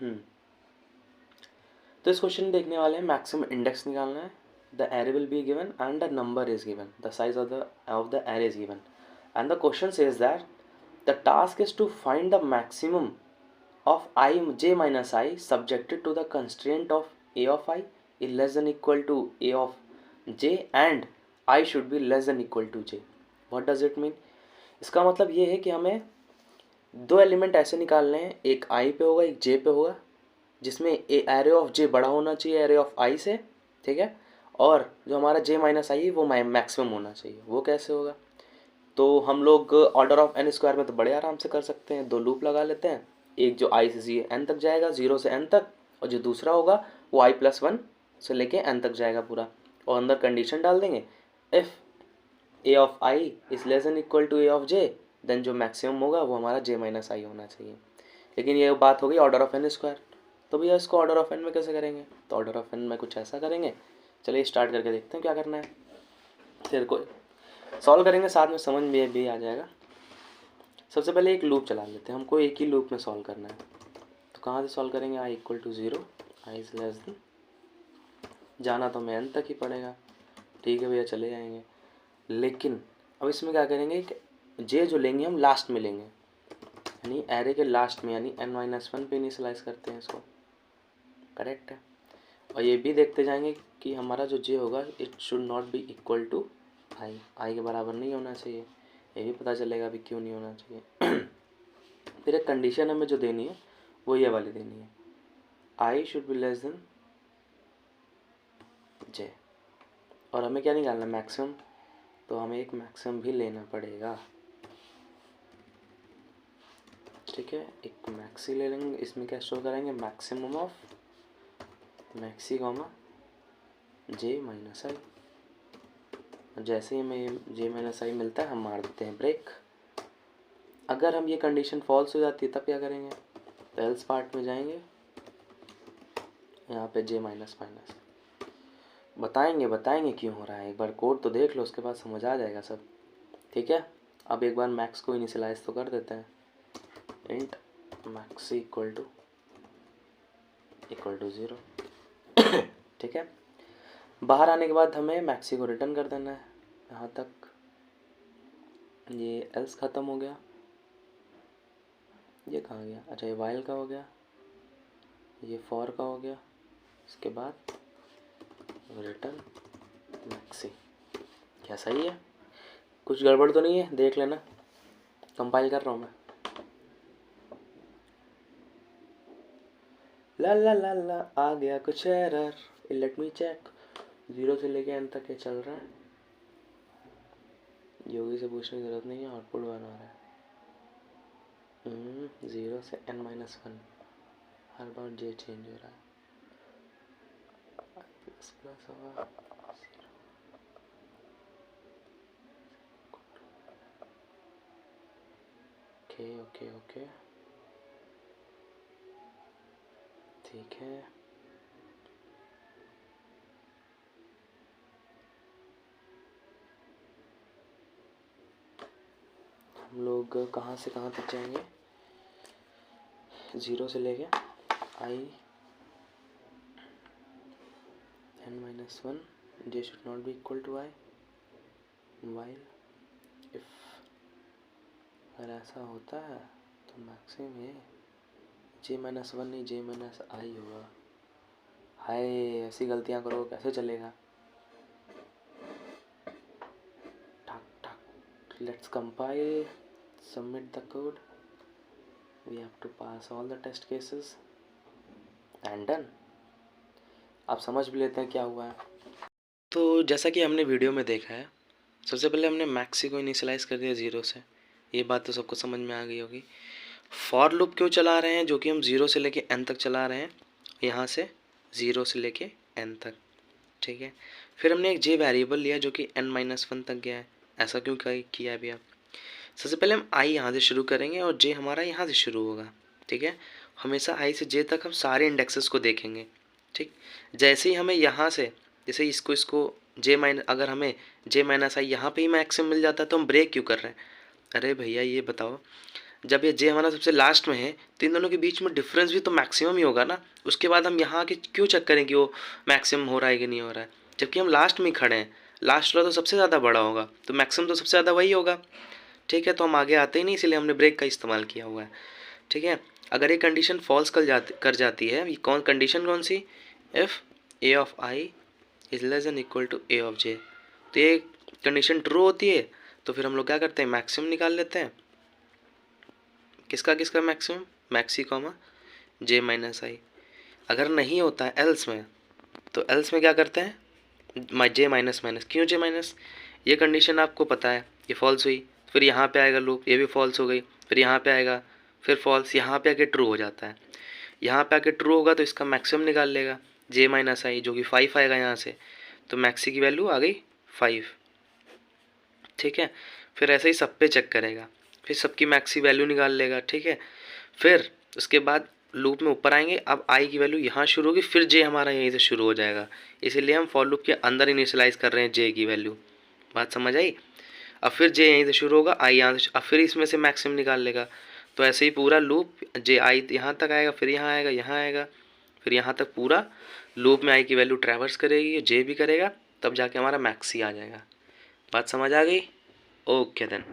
हम्म तो इस क्वेश्चन में देखने वाले हैं मैक्सिमम इंडेक्स निकालना है. The array will be given and the number is given, the size of the array is given, and the question says that the task is to find the maximum of I j minus I subjected to the constraint of a of I is less than equal to a of j and I should be less than equal to j. What does it mean? इसका मतलब ये है कि हमें दो element ऐसे निकालने हैं, एक I पे होगा एक J पे होगा, जिसमें एरे ऑफ J बड़ा होना चाहिए एरे ऑफ I से, ठीक है, और जो हमारा J माइनस आई है वो मैक्सिमम होना चाहिए. वो कैसे होगा? तो हम लोग ऑर्डर ऑफ एन स्क्वायर में तो बड़े आराम से कर सकते हैं. दो लूप लगा लेते हैं, एक जो आई से जी एन तक जाएगा, जीरो से एन तक, और जो दूसरा होगा वो आई प्लस वन से लेके एन तक जाएगा पूरा, और अंदर कंडीशन डाल देंगे if A of I is less than equal to A of J, then जो मैक्सिमम होगा वो हमारा जे माइनस आई होना चाहिए. लेकिन ये बात हो गई ऑर्डर ऑफ एन स्क्वायर. तो भैया इसको ऑर्डर ऑफ एन में कैसे करेंगे? तो ऑर्डर ऑफ एन में कुछ ऐसा करेंगे. चलिए स्टार्ट करके देखते हैं क्या करना है. फिर कोई सॉल्व करेंगे, साथ में समझ में भी आ जाएगा. सबसे पहले एक लूप चला लेते हैं, हमको एक ही लूप में सॉल्व करना है. तो कहाँ से सॉल्व करेंगे? I equal to zero, I is less than, जाना तो हमें एन तक ही पड़ेगा. ठीक है भैया, चले जाएंगे. लेकिन अब इसमें क्या करेंगे कि जे जो लेंगे हम लास्ट में लेंगे, यानी एरे के लास्ट में, यानी एन माइनस वन पे इनिशियलाइज करते हैं इसको. करेक्ट है. और ये भी देखते जाएंगे कि हमारा जो जे होगा it should not be equal to I के बराबर नहीं होना चाहिए. ये भी पता चलेगा अभी क्यों नहीं होना चाहिए. फिर एक कंडीशन हमें जो देनी है वो ये वाली देनी है, I should be less than J. और हमें क्या निकालना? मैक्सिमम. तो हमें एक मैक्सिमम भी लेना पड़ेगा. ठीक है, एक मैक्सी ले लेंगे. इसमें क्या स्टोर करेंगे? Maximum of maxi comma J minus I. जैसे ही हमें जे माइनस आई मिलता है हम मार देते हैं ब्रेक. अगर हम ये कंडीशन फॉल्स हो जाती है तब क्या करेंगे? तो एल्स पार्ट में जाएंगे, यहाँ पे जे माइनस माइनस. बताएंगे क्यों हो रहा है. एक बार कोड तो देख लो, उसके बाद समझ आ जाएगा सब. ठीक है, अब एक बार मैक्स को इनिशियलाइज तो कर देते हैं. Int max equal to zero. ठीक है, बाहर आने के बाद हमें मैक्सी को रिटर्न कर देना है. यहाँ तक ये एल्स ख़त्म हो गया. ये कहाँ गया? अच्छा, ये वाइल का हो गया, ये फॉर का हो गया. इसके बाद रिटर्न मैक्सी. क्या सही है? कुछ गड़बड़ तो नहीं है? देख लेना, कंपाइल कर रहा हूँ मैं. ला ला ला ला आ गया कुछ error. Let me check. Zero से लेके एन तक ये चल रहा है. योगी से पूछने की ज़रूरत नहीं है, आउटपुट बना रहा है. ज़ीरो से एन माइनस वन, हर बार जे चेंज हो रहा है. प्लस प्लस होगा. ओके ओके ओके, ठीक है. हम लोग कहाँ से कहाँ तक जाएंगे? ज़ीरो से लेके I N minus one, J should not be equal to I, while if. अगर ऐसा होता है तो मैक्सिमम ये जे माइनस वन नहीं जे माइनस आई होगा. हाय, ऐसी गलतियाँ करो कैसे चलेगा. ठक ठक. Let's compile, submit the code. We have to pass all the test cases and done. आप समझ भी लेते हैं क्या हुआ है. तो जैसा कि हमने वीडियो में देखा है, सबसे पहले हमने मैक्सी को इनिशियलाइज कर दिया ज़ीरो से. ये बात तो सबको समझ में आ गई होगी. फॉर लूप क्यों चला रहे हैं, जो कि हम ज़ीरो से लेके एन तक चला रहे हैं, यहाँ से ज़ीरो से लेके एन तक. ठीक है, फिर हमने एक जे वेरिएबल लिया जो कि एन माइनस वन तक गया है. ऐसा क्यों किया है भैया? सबसे पहले हम आई यहाँ से शुरू करेंगे और जे हमारा यहाँ से शुरू होगा. ठीक है, हमेशा आई से जे तक हम सारे इंडेक्सेस को देखेंगे. ठीक, जैसे ही हमें यहाँ से, जैसे इसको जे माइनस, अगर हमें जे माइनस आई यहाँ पे ही मैक्सिमम मिल जाता है तो हम ब्रेक क्यों कर रहे हैं? अरे भैया ये बताओ, जब ये जे हमारा सबसे लास्ट में है तो इन दोनों के बीच में डिफरेंस भी तो मैक्सिमम ही होगा ना। उसके बाद हम यहाँ के क्यों चेक करें कि वो मैक्सिमम हो रहा है कि नहीं हो रहा है, जबकि हम लास्ट में ही खड़े हैं। लास्ट वाला तो सबसे ज़्यादा बड़ा होगा, तो मैक्सिमम तो सबसे ज़्यादा वही होगा। ठीक है, तो हम आगे आते ही नहीं, इसलिए हमने ब्रेक का इस्तेमाल किया हुआ है। ठीक है, अगर ये कंडीशन फॉल्स कर जाती है, ये कंडीशन कौन सी, if A of I is less than equal to A of J, तो ये कंडीशन ट्रू होती है तो फिर हम लोग क्या करते हैं, मैक्सिमम निकाल लेते हैं। किसका किसका maximum, maxi comma J minus आई। अगर नहीं होता है एल्स में, तो एल्स में क्या करते हैं, जे माइनस माइनस। क्यों जे माइनस, ये कंडीशन आपको पता है ये फॉल्स हुई, फिर यहाँ पे आएगा लूप, ये भी फॉल्स हो गई, फिर यहाँ पे आएगा, फिर फॉल्स, यहाँ पे आके ट्रू हो जाता है। यहाँ पे आके ट्रू होगा तो इसका मैक्सिमम निकाल लेगा, जे माइनस आई, जो कि 5 आएगा यहाँ से, तो मैक्सी की वैल्यू आ गई 5। ठीक है, फिर ऐसे ही सब पे चेक करेगा, फिर सबकी मैक्सी वैल्यू निकाल लेगा। ठीक है, फिर उसके बाद लूप में ऊपर आएंगे, अब आई की वैल्यू यहाँ शुरू होगी, फिर जे हमारा यहीं से शुरू हो जाएगा, इसीलिए हम फॉर लूप के अंदर इनिशियलाइज कर रहे हैं जे की वैल्यू। बात समझ आई। अब फिर जे यहीं से शुरू होगा, आई यहाँ से, अब फिर इसमें से मैक्सिमम निकाल लेगा। तो ऐसे ही पूरा लूप, जे आई यहाँ तक आएगा, फिर यहाँ आएगा, यहाँ आएगा, फिर यहाँ तक पूरा लूप में आई की वैल्यू ट्रैवर्स करेगी, जे भी करेगा, तब जाके हमारा मैक्सी आ जाएगा। बात समझ आ गई। Okay then.